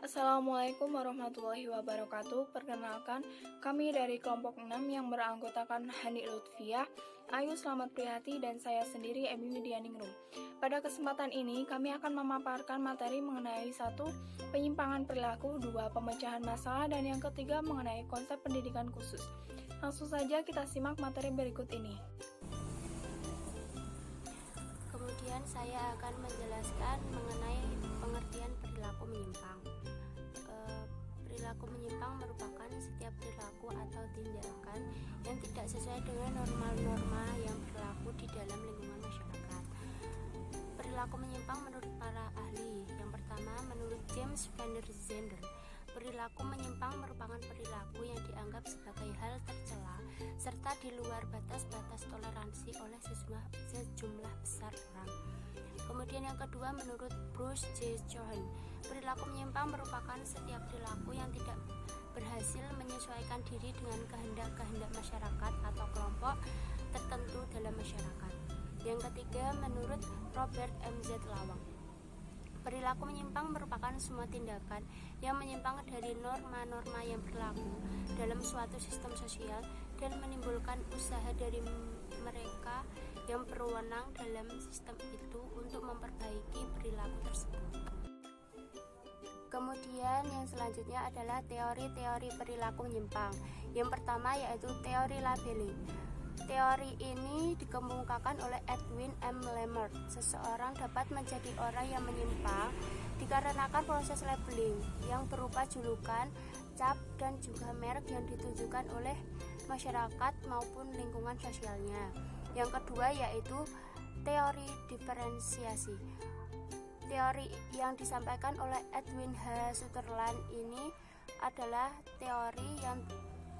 Assalamualaikum warahmatullahi wabarakatuh. Perkenalkan, kami dari kelompok 6 yang beranggotakan Hani Lutfiah, Ayu Slamet Prihati, dan saya sendiri Emi Widianingrum. Pada kesempatan ini, kami akan memaparkan materi mengenai 1. Penyimpangan perilaku, 2. Pemecahan masalah, dan yang ketiga mengenai konsep pendidikan khusus. Langsung saja kita simak materi berikut ini. Kemudian saya akan menjelaskan mengenai pengertian perilaku menyimpang. Perilaku menyimpang merupakan setiap perilaku atau tindakan yang tidak sesuai dengan norma-norma yang berlaku di dalam lingkungan masyarakat. Perilaku menyimpang menurut para ahli. Yang pertama, menurut James Van der Zanden, perilaku menyimpang merupakan perilaku yang dianggap sebagai hal tercela serta di luar batas-batas toleransi oleh sejumlah besar orang. Kemudian yang kedua, menurut Bruce J. Cohen, perilaku menyimpang merupakan setiap perilaku yang tidak berhasil menyesuaikan diri dengan kehendak-kehendak masyarakat atau kelompok tertentu dalam masyarakat. Yang ketiga, menurut Robert M. Z. Lawang, perilaku menyimpang merupakan semua tindakan yang menyimpang dari norma-norma yang berlaku dalam suatu sistem sosial dan menimbulkan usaha dari mereka yang berwenang dalam sistem itu untuk memperbaiki perilaku tersebut. Kemudian yang selanjutnya adalah teori-teori perilaku menyimpang. Yang pertama yaitu teori labeling. Teori ini dikemukakan oleh Edwin M. Lemert. Seseorang dapat menjadi orang yang menyimpang dikarenakan proses labeling yang berupa julukan, cap, dan juga merek yang ditujukan oleh masyarakat maupun lingkungan sosialnya. Yang kedua yaitu teori diferensiasi. Teori yang disampaikan oleh Edwin H. Sutherland ini adalah teori yang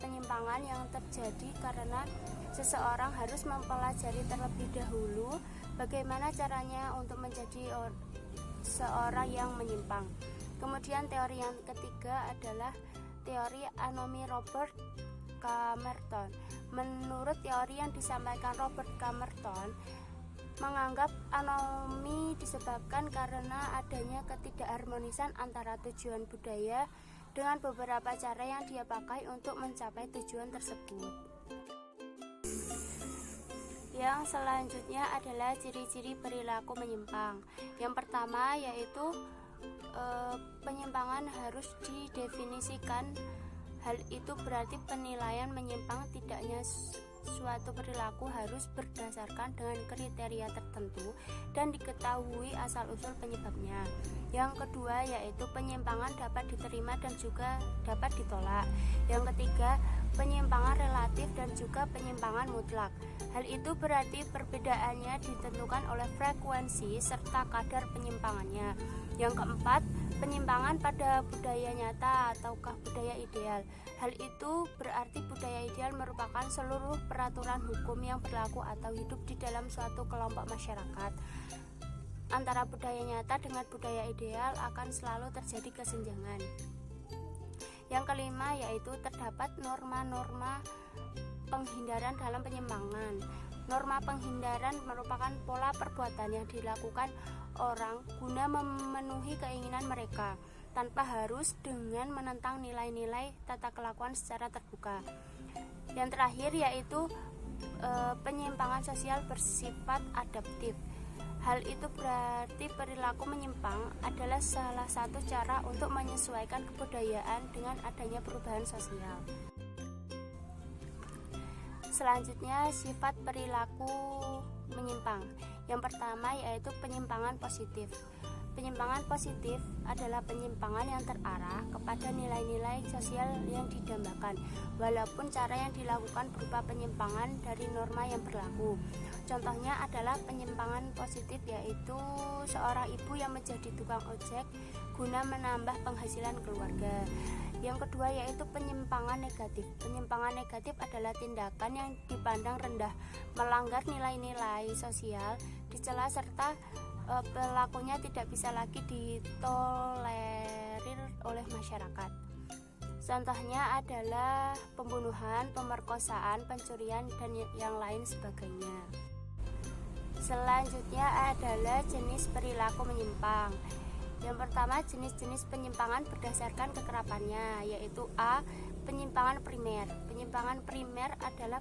penyimpangan yang terjadi karena seseorang harus mempelajari terlebih dahulu bagaimana caranya untuk menjadi seorang yang menyimpang. Kemudian teori yang ketiga adalah teori anomi Robert Camerton. Menurut teori yang disampaikan Robert Camerton, menganggap anomi disebabkan karena adanya ketidakharmonisan antara tujuan budaya dengan beberapa cara yang dia pakai untuk mencapai tujuan tersebut. Yang selanjutnya adalah ciri-ciri perilaku menyimpang. Yang pertama yaitu penyimpangan harus didefinisikan. Hal itu berarti penilaian menyimpang tidaknya suatu perilaku harus berdasarkan dengan kriteria tertentu dan diketahui asal-usul penyebabnya. Yang kedua yaitu penyimpangan dapat diterima dan juga dapat ditolak. Yang ketiga, penyimpangan relatif dan juga penyimpangan mutlak. Hal itu berarti perbedaannya ditentukan oleh frekuensi serta kadar penyimpangannya. Yang keempat, penyimpangan pada budaya nyata ataukah budaya ideal. Hal itu berarti budaya ideal merupakan seluruh peraturan hukum yang berlaku atau hidup di dalam suatu kelompok masyarakat. Antara budaya nyata dengan budaya ideal akan selalu terjadi kesenjangan. Yang kelima yaitu terdapat norma-norma penghindaran dalam penyimpangan. Norma penghindaran merupakan pola perbuatan yang dilakukan orang guna memenuhi keinginan mereka tanpa harus dengan menentang nilai-nilai tata kelakuan secara terbuka. Yang terakhir yaitu penyimpangan sosial bersifat adaptif. Hal itu berarti perilaku menyimpang adalah salah satu cara untuk menyesuaikan kebudayaan dengan adanya perubahan sosial. Selanjutnya, sifat perilaku menyimpang. Yang pertama yaitu penyimpangan positif. Penyimpangan positif adalah penyimpangan yang terarah kepada nilai-nilai sosial yang didambakan, walaupun cara yang dilakukan berupa penyimpangan dari norma yang berlaku. Contohnya adalah penyimpangan positif yaitu seorang ibu yang menjadi tukang ojek guna menambah penghasilan keluarga. Yang kedua yaitu penyimpangan negatif. Penyimpangan negatif adalah tindakan yang dipandang rendah, melanggar nilai-nilai sosial, dicela serta pelakunya tidak bisa lagi ditolerir oleh masyarakat. Contohnya adalah pembunuhan, pemerkosaan, pencurian, dan yang lain sebagainya. Selanjutnya adalah jenis perilaku menyimpang. Yang pertama, jenis-jenis penyimpangan berdasarkan kekerapannya, yaitu A. Penyimpangan primer. Penyimpangan primer adalah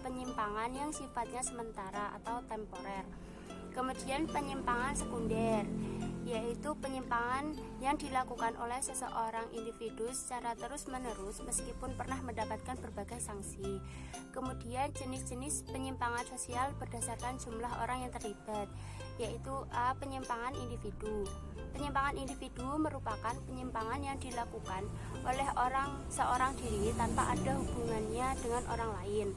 penyimpangan yang sifatnya sementara atau temporer. Kemudian penyimpangan sekunder, yaitu penyimpangan yang dilakukan oleh seseorang individu secara terus-menerus meskipun pernah mendapatkan berbagai sanksi. Kemudian jenis-jenis penyimpangan sosial berdasarkan jumlah orang yang terlibat, yaitu A. Penyimpangan individu. Penyimpangan individu merupakan penyimpangan yang dilakukan oleh seorang diri tanpa ada hubungannya dengan orang lain.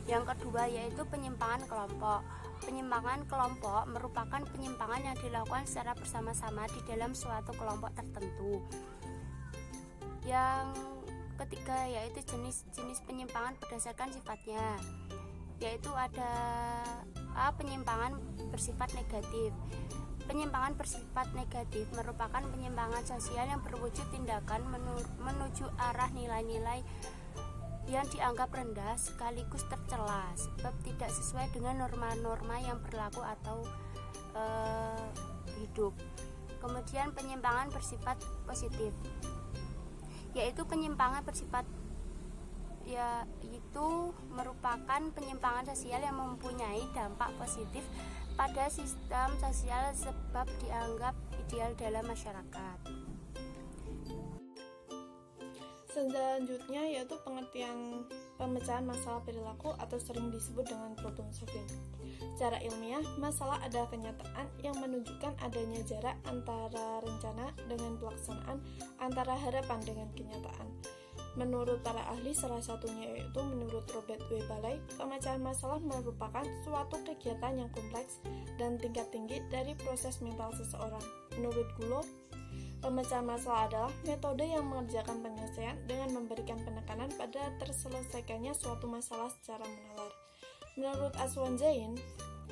Yang kedua yaitu penyimpangan kelompok. Penyimpangan kelompok merupakan penyimpangan yang dilakukan secara bersama-sama di dalam suatu kelompok tertentu. Yang ketiga yaitu jenis-jenis penyimpangan berdasarkan sifatnya, yaitu ada A. Penyimpangan bersifat negatif. Penyimpangan bersifat negatif merupakan penyimpangan sosial yang berwujud tindakan menuju arah nilai-nilai yang dianggap rendah sekaligus tercela sebab tidak sesuai dengan norma-norma yang berlaku atau hidup. Kemudian penyimpangan bersifat positif, yaitu penyimpangan bersifat yaitu merupakan penyimpangan sosial yang mempunyai dampak positif pada sistem sosial sebab dianggap ideal dalam masyarakat. Selanjutnya yaitu pengertian pemecahan masalah perilaku atau sering disebut dengan problem solving. Secara ilmiah, masalah adalah kenyataan yang menunjukkan adanya jarak antara rencana dengan pelaksanaan, antara harapan dengan kenyataan. Menurut para ahli, salah satunya yaitu menurut Robert W. Balay, pemecahan masalah merupakan suatu kegiatan yang kompleks dan tingkat tinggi dari proses mental seseorang. Menurut Gulo, pemecahan masalah adalah metode yang mengerjakan penyelesaian dengan memberikan penekanan pada terselesaikannya suatu masalah secara menalar. Menurut Aswan Zain,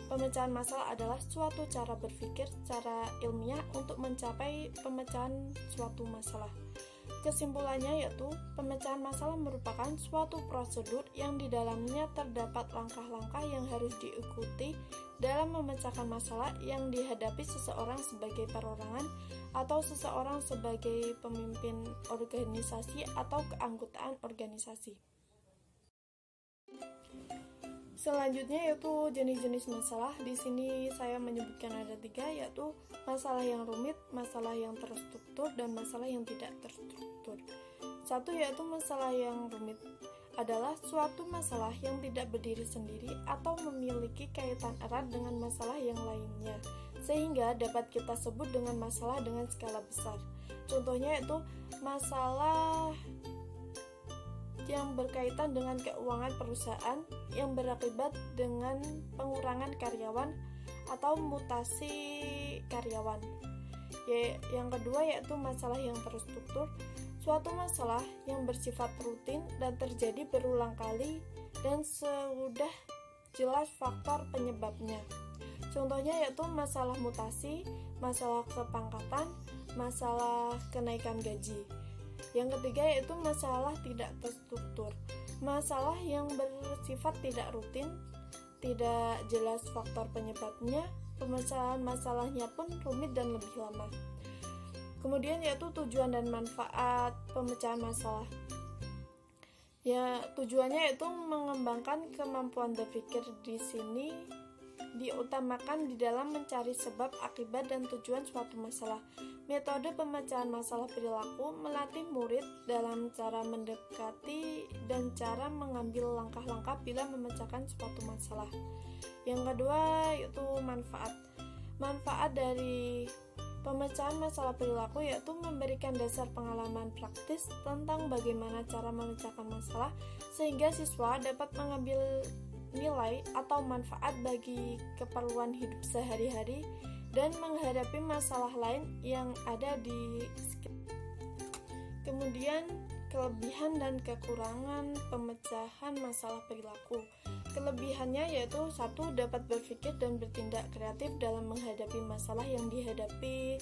pemecahan masalah adalah suatu cara berpikir secara ilmiah untuk mencapai pemecahan suatu masalah. Kesimpulannya yaitu, pemecahan masalah merupakan suatu prosedur yang di dalamnya terdapat langkah-langkah yang harus diikuti dalam memecahkan masalah yang dihadapi seseorang sebagai perorangan atau seseorang sebagai pemimpin organisasi atau keanggotaan organisasi. Selanjutnya yaitu jenis-jenis masalah. Di sini saya menyebutkan ada 3, yaitu masalah yang rumit, masalah yang terstruktur, dan masalah yang tidak terstruktur. 1 yaitu masalah yang rumit adalah suatu masalah yang tidak berdiri sendiri atau memiliki kaitan erat dengan masalah yang lainnya, sehingga dapat kita sebut dengan masalah dengan skala besar. Contohnya yaitu masalah yang berkaitan dengan keuangan perusahaan yang berakibat dengan pengurangan karyawan atau mutasi karyawan. Yang kedua yaitu masalah yang terstruktur, suatu masalah yang bersifat rutin dan terjadi berulang kali dan sudah jelas faktor penyebabnya. Contohnya yaitu masalah mutasi, masalah kepangkatan, masalah kenaikan gaji. Yang ketiga yaitu masalah tidak terstruktur, masalah yang bersifat tidak rutin, tidak jelas faktor penyebabnya, pemecahan masalahnya pun rumit dan lebih lama. Kemudian yaitu tujuan dan manfaat pemecahan masalah. Ya, tujuannya yaitu mengembangkan kemampuan berpikir. Di sini diutamakan di dalam mencari sebab, akibat, dan tujuan suatu masalah. Metode pemecahan masalah perilaku melatih murid dalam cara mendekati dan cara mengambil langkah-langkah bila memecahkan suatu masalah. Yang kedua yaitu manfaat. Manfaat dari pemecahan masalah perilaku yaitu memberikan dasar pengalaman praktis tentang bagaimana cara memecahkan masalah sehingga siswa dapat mengambil nilai atau manfaat bagi keperluan hidup sehari-hari dan menghadapi masalah lain yang ada di sekitar. Kemudian kelebihan dan kekurangan pemecahan masalah perilaku. Kelebihannya yaitu 1. Dapat berpikir dan bertindak kreatif dalam menghadapi masalah yang dihadapi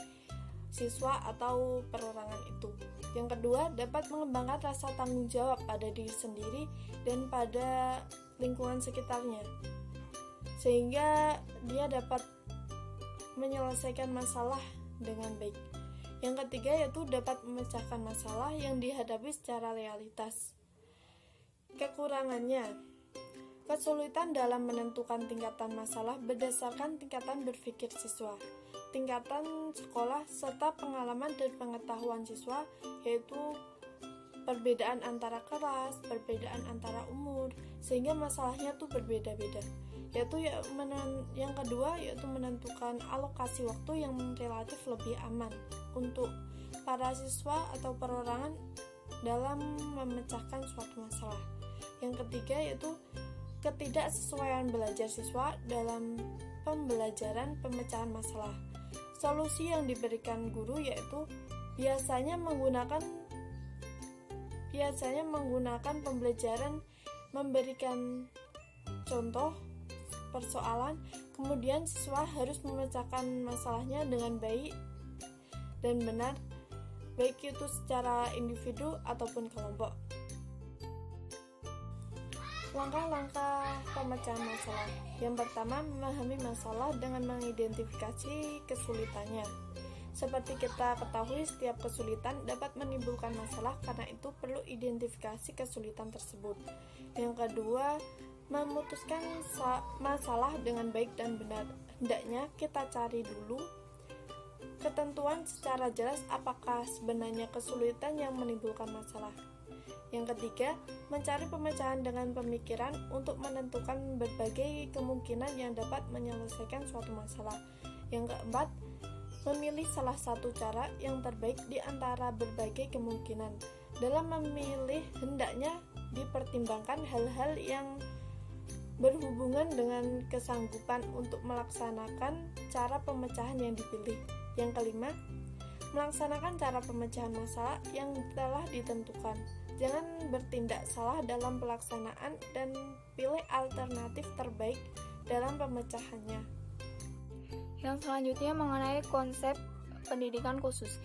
siswa atau perorangan itu. Yang kedua, dapat mengembangkan rasa tanggung jawab pada diri sendiri dan pada lingkungan sekitarnya, sehingga dia dapat menyelesaikan masalah dengan baik. Yang ketiga yaitu dapat memecahkan masalah yang dihadapi secara realitas. Kekurangannya, kesulitan dalam menentukan tingkatan masalah berdasarkan tingkatan berpikir siswa, tingkatan sekolah, serta pengalaman dan pengetahuan siswa, yaitu perbedaan antara kelas, perbedaan antara umur, sehingga masalahnya tuh berbeda-beda. Yang kedua yaitu menentukan alokasi waktu yang relatif lebih aman untuk para siswa atau perorangan dalam memecahkan suatu masalah. Yang ketiga yaitu ketidaksesuaian belajar siswa dalam pembelajaran pemecahan masalah. Solusi yang diberikan guru yaitu biasanya menggunakan pembelajaran memberikan contoh persoalan, kemudian siswa harus memecahkan masalahnya dengan baik dan benar, baik itu secara individu ataupun kelompok. Langkah-langkah pemecahan masalah. Yang pertama, memahami masalah dengan mengidentifikasi kesulitannya. Seperti kita ketahui, setiap kesulitan dapat menimbulkan masalah, karena itu perlu identifikasi kesulitan tersebut. Yang kedua, memutuskan masalah dengan baik dan benar. Hendaknya kita cari dulu ketentuan secara jelas apakah sebenarnya kesulitan yang menimbulkan masalah. Yang ketiga, mencari pemecahan dengan pemikiran untuk menentukan berbagai kemungkinan yang dapat menyelesaikan suatu masalah. Yang keempat, memilih salah satu cara yang terbaik di antara berbagai kemungkinan. Dalam memilih, hendaknya dipertimbangkan hal-hal yang berhubungan dengan kesanggupan untuk melaksanakan cara pemecahan yang dipilih. Yang kelima, melaksanakan cara pemecahan masalah yang telah ditentukan. Jangan bertindak salah dalam pelaksanaan dan pilih alternatif terbaik dalam pemecahannya. Yang selanjutnya mengenai konsep pendidikan khusus.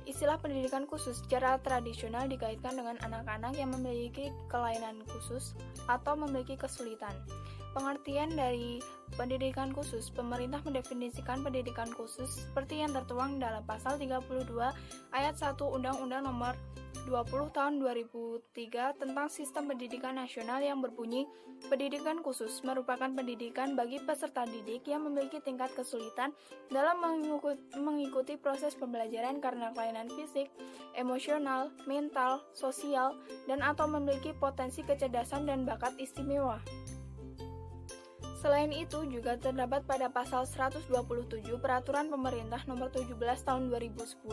Istilah pendidikan khusus secara tradisional dikaitkan dengan anak-anak yang memiliki kelainan khusus atau memiliki kesulitan. Pengertian dari pendidikan khusus, pemerintah mendefinisikan pendidikan khusus seperti yang tertuang dalam pasal 32 ayat 1 Undang-Undang Nomor 20 Tahun 2003 tentang Sistem Pendidikan Nasional yang berbunyi, pendidikan khusus merupakan pendidikan bagi peserta didik yang memiliki tingkat kesulitan dalam mengikuti proses pembelajaran karena kelainan fisik, emosional, mental, sosial, dan atau memiliki potensi kecerdasan dan bakat istimewa. Selain itu, juga terdapat pada pasal 127 Peraturan Pemerintah Nomor 17 Tahun 2010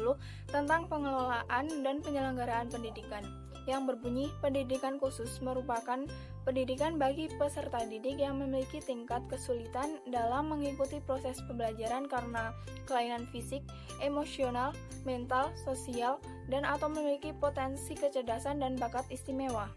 tentang pengelolaan dan penyelenggaraan pendidikan, yang berbunyi pendidikan khusus merupakan pendidikan bagi peserta didik yang memiliki tingkat kesulitan dalam mengikuti proses pembelajaran karena kelainan fisik, emosional, mental, sosial, dan atau memiliki potensi kecerdasan dan bakat istimewa.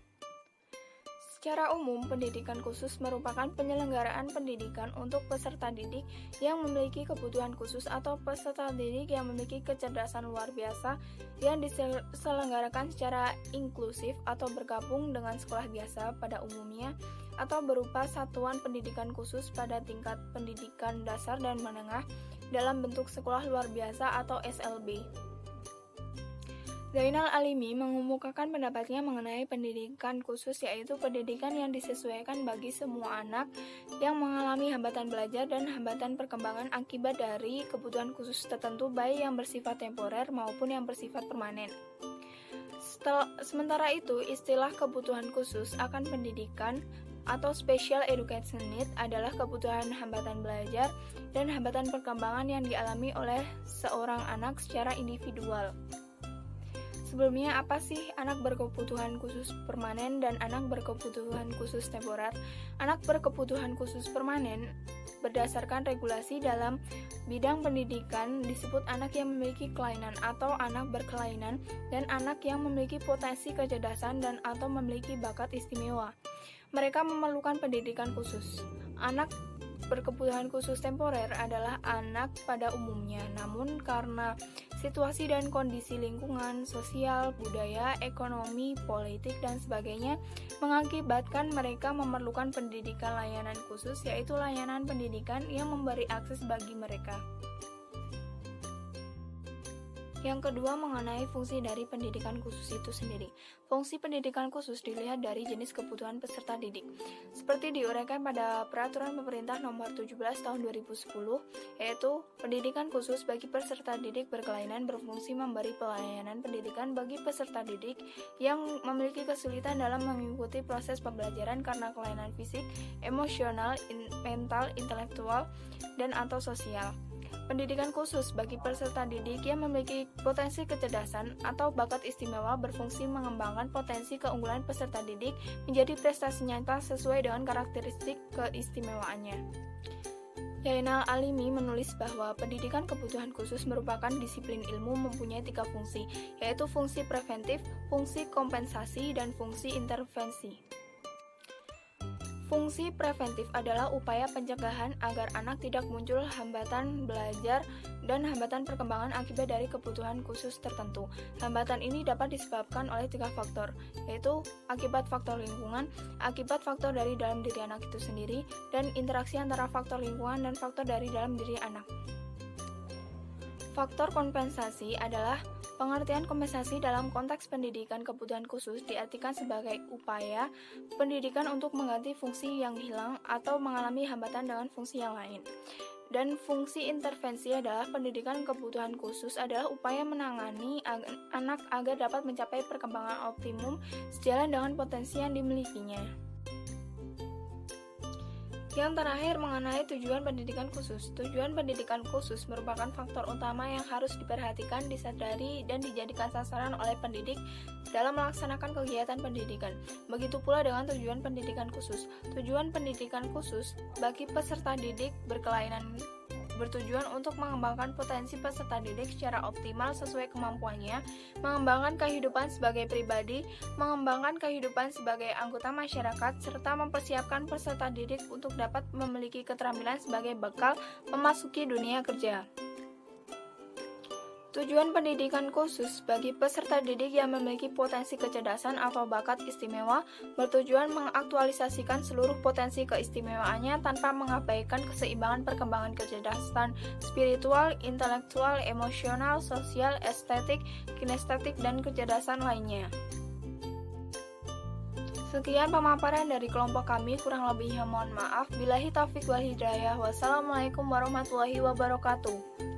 Secara umum, pendidikan khusus merupakan penyelenggaraan pendidikan untuk peserta didik yang memiliki kebutuhan khusus atau peserta didik yang memiliki kecerdasan luar biasa yang diselenggarakan secara inklusif atau bergabung dengan sekolah biasa pada umumnya atau berupa satuan pendidikan khusus pada tingkat pendidikan dasar dan menengah dalam bentuk sekolah luar biasa atau SLB. Zainal Alimi mengemukakan pendapatnya mengenai pendidikan khusus, yaitu pendidikan yang disesuaikan bagi semua anak yang mengalami hambatan belajar dan hambatan perkembangan akibat dari kebutuhan khusus tertentu, baik yang bersifat temporer maupun yang bersifat permanen. Sementara itu, istilah kebutuhan khusus akan pendidikan atau special education need adalah kebutuhan hambatan belajar dan hambatan perkembangan yang dialami oleh seorang anak secara individual. Sebelumnya, apa sih anak berkebutuhan khusus permanen dan anak berkebutuhan khusus temporer? Anak berkebutuhan khusus permanen berdasarkan regulasi dalam bidang pendidikan disebut anak yang memiliki kelainan atau anak berkelainan dan anak yang memiliki potensi kecerdasan dan atau memiliki bakat istimewa. Mereka memerlukan pendidikan khusus. Anak berkebutuhan khusus temporer adalah anak pada umumnya, namun karena situasi dan kondisi lingkungan, sosial, budaya, ekonomi, politik, dan sebagainya mengakibatkan mereka memerlukan pendidikan layanan khusus, yaitu layanan pendidikan yang memberi akses bagi mereka. Yang kedua, mengenai fungsi dari pendidikan khusus itu sendiri. Fungsi pendidikan khusus dilihat dari jenis kebutuhan peserta didik. Seperti diuraikan pada Peraturan Pemerintah Nomor 17 Tahun 2010, yaitu pendidikan khusus bagi peserta didik berkelainan berfungsi memberi pelayanan pendidikan bagi peserta didik yang memiliki kesulitan dalam mengikuti proses pembelajaran karena kelainan fisik, emosional, mental, intelektual, dan atau sosial. Pendidikan khusus bagi peserta didik yang memiliki potensi kecerdasan atau bakat istimewa berfungsi mengembangkan potensi keunggulan peserta didik menjadi prestasi nyata sesuai dengan karakteristik keistimewaannya. Yainal Alimi menulis bahwa pendidikan kebutuhan khusus merupakan disiplin ilmu mempunyai 3 fungsi, yaitu fungsi preventif, fungsi kompensasi, dan fungsi intervensi. Fungsi preventif adalah upaya pencegahan agar anak tidak muncul hambatan belajar dan hambatan perkembangan akibat dari kebutuhan khusus tertentu. Hambatan ini dapat disebabkan oleh 3 faktor, yaitu akibat faktor lingkungan, akibat faktor dari dalam diri anak itu sendiri, dan interaksi antara faktor lingkungan dan faktor dari dalam diri anak. Faktor kompensasi adalah pengertian kompensasi dalam konteks pendidikan kebutuhan khusus diartikan sebagai upaya pendidikan untuk mengganti fungsi yang hilang atau mengalami hambatan dengan fungsi yang lain. Dan fungsi intervensi adalah pendidikan kebutuhan khusus adalah upaya menangani anak agar dapat mencapai perkembangan optimum sejalan dengan potensi yang dimilikinya. Yang terakhir mengenai tujuan pendidikan khusus. Tujuan pendidikan khusus merupakan faktor utama yang harus diperhatikan, disadari, dan dijadikan sasaran oleh pendidik dalam melaksanakan kegiatan pendidikan. Begitu pula dengan tujuan pendidikan khusus. Tujuan pendidikan khusus bagi peserta didik berkelainan bertujuan untuk mengembangkan potensi peserta didik secara optimal sesuai kemampuannya, mengembangkan kehidupan sebagai pribadi, mengembangkan kehidupan sebagai anggota masyarakat, serta mempersiapkan peserta didik untuk dapat memiliki keterampilan sebagai bekal memasuki dunia kerja. Tujuan pendidikan khusus bagi peserta didik yang memiliki potensi kecerdasan atau bakat istimewa bertujuan mengaktualisasikan seluruh potensi keistimewaannya tanpa mengabaikan keseimbangan perkembangan kecerdasan spiritual, intelektual, emosional, sosial, estetik, kinestetik, dan kecerdasan lainnya. Sekian pemaparan dari kelompok kami, kurang lebihnya mohon maaf. Billahi taufiq wal hidayah. Wassalamualaikum warahmatullahi wabarakatuh.